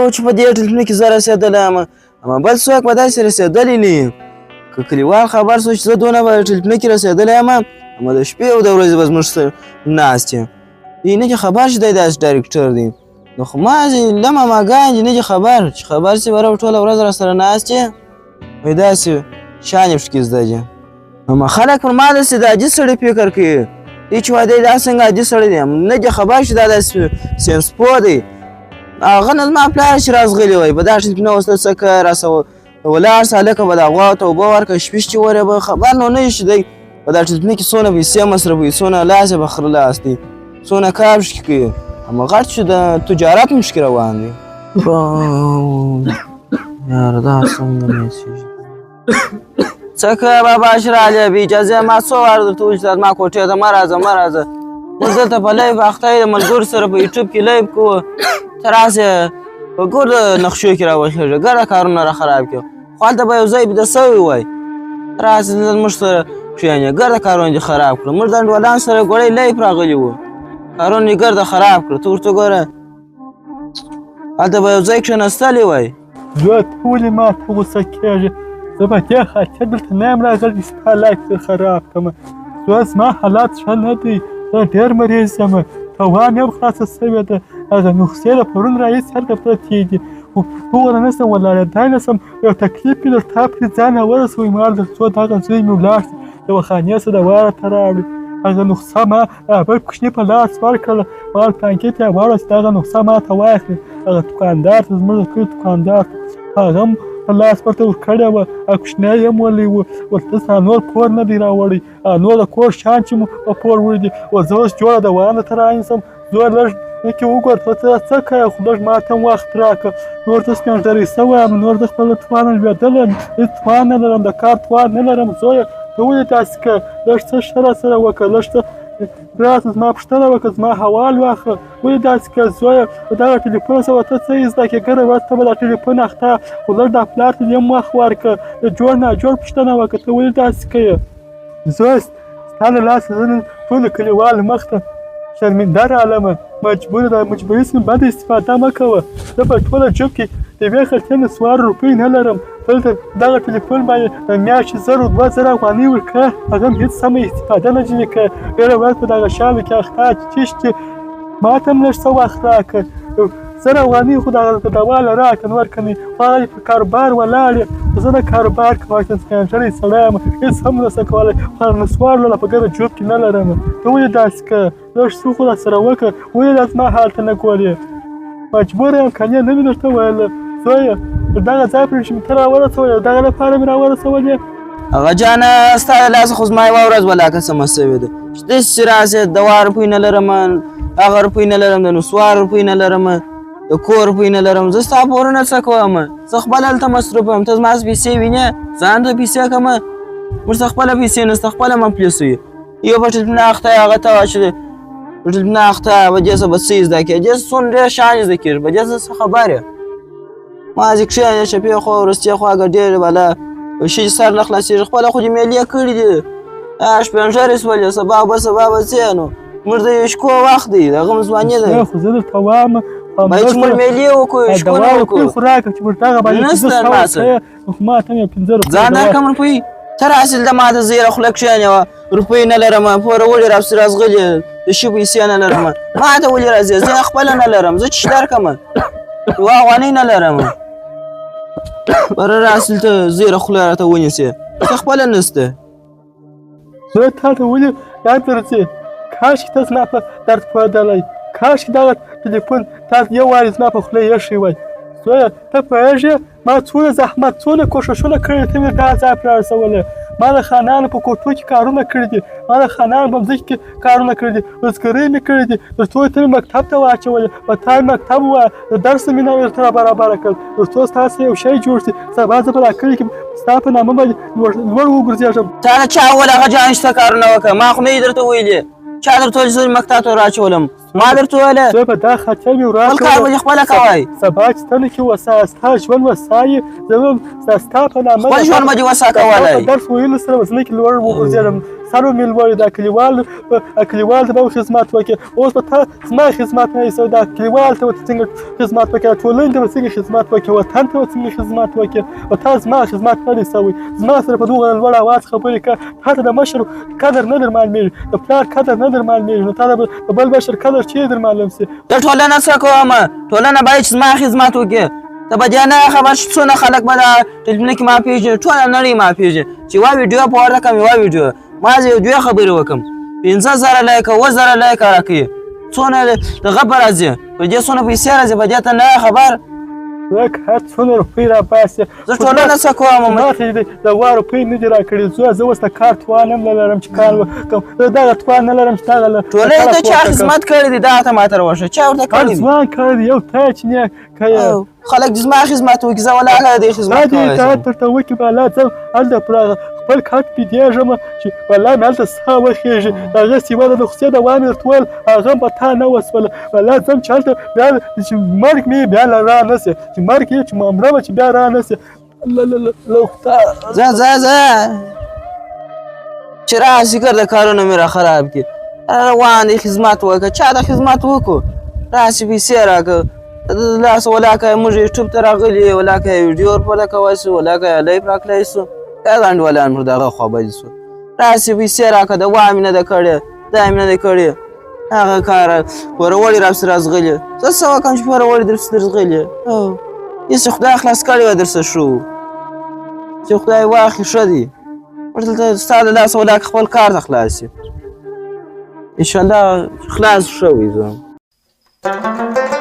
و چې په دې ټلیفون کې زه رسېدلی یم اما بل څوک به داسې رسېدلی نه وي که کلیوال خبر سو چې زه دونه به ټلیفون کې رسېدلی یم اما د شپې او د ورځې به زموږ سره ناست یم دی نه چې خبر شي دی داسې ډایرکټر دی نو خو مازې لمه ماګان دي نه دي خبر چې خبر سي به ټوله ورځ راسره ناست یې وایي داسې شان یې پکې زده دي اما خلک پر ما داسې د عاجز سړي فکر کوي دی چې وایي دی دا څنګه عاجز سړی دی نه دي خبر شي دا داسې ساینسپوه دی هغه نه زما پلار چې راځغلی وایي په دا ټلیفون اوس ته څه که راسه ولاړ سه هلکه به د غواو ته اوبه ورکړه شپې چې ورې به خبر نو نه وي چې دی په دا ټلیفون کې څونه پیسې مصرفوي څونه لاس یې به خره لاس دی څونه کار پکې کوي اما غټ چې د تجارت مشکل روان دی یاره دا څنګه میسیج څه که بابا اشرالې بې اجازې ما څو واره درته وویل چې زما کوټې ته مه راځه مه راځه موږ دلته په لیف اخته یو د ملګرو سره په یوټیوب کې لیف کوو ته راسې په ګوره نقشو کې راوخېږه ګرده کارونه را خراب کړو خو هلته به یو ځای بیده سوی وای راسې زموږ سره کښېنې ګرده کارونه دې خراب کړو موږ د انډولان سره ګوړی لیف راغلي وو کارونه یې ګرده خراب کړه ته ورته ګوره هلته به یو ځای کښېنستلی وای زویه ته ولې ما ته غوسه کېږې زه په دې خاطر دلته نه یم راغلی چې ستا لایف دې خراب کړمه زویه زما حالات ښه نه دی زه ډېر مریض یم توان یم خلاصه سوې ده هغه نسخې د پرون راهیسې هلته پرتې دي خو دومره نه شم ولاړېدای نه شم یو تکلیف مې درته پرې ځان راورسوی مال در څو دغه زوی مې ولاړ شي یوه خانې څه دوا راته راوړي هغه نسخه ما بل کوچني په لاس ورکړله ما پانکې ته یې واړوه چې دغه نسخه ما ته واخلي هغه دوکاندار ته زموږ د کلي دوکاندار ته هغه هم په لاس ورته ورکړې وه هغه کوچنی یې هم ولی و ورته ستا نور پور نه دی راوړی نور د کور شیان چې مو په پور وړي دي و زه اوس جوړه دوانه ته رانیسم زور لږ کې وګوره ته څه کوې خو لږ ما ته هم وخت راکړه نور زه سپېنږیری سوی یم نور زه خپله توانه لوېدلی یم هېڅ توان نه لرم د کار توان نه لرم زویه ته ولې داسې کوې لږ څه ښه راسره وکړه لږ څه راسه زما پوښتنه وکړه زما حوال واخله ولې داسې کوې زویه په دغه ټلیفون سره ته څه یې زده کړې ګره ورځ ته به دا ټلیفون اخته خو لږ دا پلار ته دې هم وخت ورکړه د جوړ ناجوړ پوښتنه وکړه ته ولې داسې کوې زویه ستا له لاسه زه نن ټولو کلیوالو مخ ته شرمنده رالمه مجبوره ده مجبوري څخه بده استفاده مه کوه زه په ټوله جوب کې د یوې خرڅې نه 4 روپۍ نه لرم دلته دغه ټلیفون باندې د میاشتې 1000 افغانۍ ورکړه هغه هم هېڅ سمه استفاده نه ځینې کوه ډېره ورځ په دغه شیانو کې اخته چیشتې ما ته هم لږ څه وخت راکړه 1000 افغانۍ خو دغه په دواله راکړه نور که مې خو په کاروبار ولاړ یم زه د کاروبار کوم سپېنږیری سړی یم هېڅ هم نه شم کولی خو نسوار له په ګرده جوب کې نه لرم ته ولې داسې کوه لږ څه خو راسره وکړه ولې دا زما حال ته نه ګورې مجبوره یم کنې نه مې درته ویله زویه دغه ځای پرې چې مې ته راورسولې دغه لپاره مې راورسولې هغه جانه ستا د لاسه خو زما یوه ورځ ولاکه سمه سوې ده چې داسې چې راسې د 2 روپۍ نه لرم هغه روپۍ نه لرم د نسوار روپۍ نه لرم د کور روپۍ نه لرم زه ستا پورونه څه کوم زه خپله هلته مصروف یم ته زما پیسې وینې ځان ته پیسې کړمه موږ څه خپله پیسې نشته خپله مفلس یو یو په ټلیفون اخته یې هغه ته واچوې په ټلیفون اخته به دې څه به څه زده کړې دې څونه ډېر شیان زده کېږي په دې څه خبر یې مازې کښېنې شپې خوا وروستۍ خوا هغه ډېرې بلا شي چې سر نه خلاصېږي خپله خو دې میلې کړي دي شپېنږیرې شولې سبا به څه نو موږ د شکو وخت دی د هغه هم ځواني ده خو زه درته وایم باید چې موږ میلې وکړو شکونه وکړو خو راکړه چې موږ دغه باندې نسته ناسه ما ته مې 15 روپۍ ځان درکړم روپۍ ته راسې دلته ما ته زیره خوله کښېنوه روپۍ نه لرم پوره ولې راپسې راځغلې د شي پیسې نه لرم ما ته ولې راځې زه خپله نه لرم زه چې درکړم یوه افغانۍ نه لرم بره راسې دلته زیره خوله راته ونیسې ته خپله نسته زه تا ته ولې یاد درځې کاشکې ته زما په درد پوهېدلی کاشکې دغه ټلیفون تا یو وارې زما په خوله ایښی وای زویه ته پوهېږې ما څونه زحمت څونه کوښښونه کړي ته مې دا ځای پرې رسولی ما د خانانو په کوټو کې کارونه کړي دي ما د خانانو په مځکې کې کارونه کړي دي روزګارۍ مې کړي دي تر څو ته مې مکتب ته واچولې په تا مې مکتب ووایه د درس مې نه درته رابرابره کړل تر څو ستاسې یو شی جوړ شي سبا زه به دا کلي کې ستا په نامه باندې لوړ وګرځېږم تا نه چا وویل هغه جان شته کارونه وکړه ما خو نه یې درته ویلې چا درته ویل چې زه مکتب ته ور ما درته ویله زه به دا خاطر مې خپل کار به دې خپله کوئ سبا چې ته نه کې وسه ستا ژوند وسا یې زه به ستا په نامه خپل ژوند به دې وسا کولی درس ویلو سره به زه نه کې لوړ وګرځېږم سر مې لوړ دا کلیوال ته به خدمت وکړې اوس به ته زما خدمت نه ایسو دا کلیوال ته به څنګه خدمت وکړې ټولنې ته به څنګه خدمت وکړې وطن ته به څنګه خدمت وکړې او تا زما خدمت نه دی سوی زما سره په دوغه لوړ اواز خبرې کوه تا ته د مشر قدر نه در معلومېږي د پلار قدر نه در معلومېږي نو تا ته د بل بشر قدر چیرې در معلوم سي ته ټولنه څه کومه ټولنه باید چې زما خدمت وکړي ته به دې نه خبر شې څونه خلک به دا ټلفونه کې ما پېژني ټوله نړۍ ما پېژني چې یوه ویډیو په ورته کړم یوه ویډیو ما زه یو دوې خبرې وکړم 15,000 لایکه 10,000 لایکه راکوي څونه دغه به راځي په دې څونه پیسې راځي په دې ته نه خبر لکه هر څونه روپۍ راباسې زه ټولنه څه کوم ما ته د 2 روپۍ نه دي راکړي زه اوس د کار توان هم نه لرم چې کار وکړم زه دغه توان نه لرم چې دغه ټولنې ته چا خدمت کړی دی دغه ته ماته راوښیه چا ورته کړی دی ځوان کړی دی یو ته چې نه کوې خلک د زما خدمت وکړي زه ولاړه دې خدمت دا دې اطاعت درته وکړي به الله ځم هلته پر خپل کټ بېدېږم چې والله مې هلته ساه وخېږي هغه سیمه ده د خصوصي د وامې درته ویل هغه هم په تا نه وسوله والله ځم چې هلته بیا چې مرګ مې بیا را نه سي چې مرګ یې چې مړه به چې بیا را نه سي ځه چې راسي کړ د کارونه مې را خراب کړي روان دی خدمت وکړه چا د خدمت وکړو راسي پیسې راکړه لاسه ولاکه موږ یوټیوب ته راغلي ولاکه ویډیو ورپورته کولی سو ولاکه لایف راکړی سو بیا انډوالان پر دغه خوا سو راسي پیسې راکړه د وا مې نه ده کړې دا مې نه ده کړې هغه کار پوروړي راسره راځغلي زه څه وکړم چې پوروړي درپسې درځغلي هېڅ خدای خلاص کړی وه درسه شو چې خدای واخلي ښه دی ورته ستا د لاسه ولاکه خپل کار ته خلاص شي انشاءالله خلاص ښه وي زه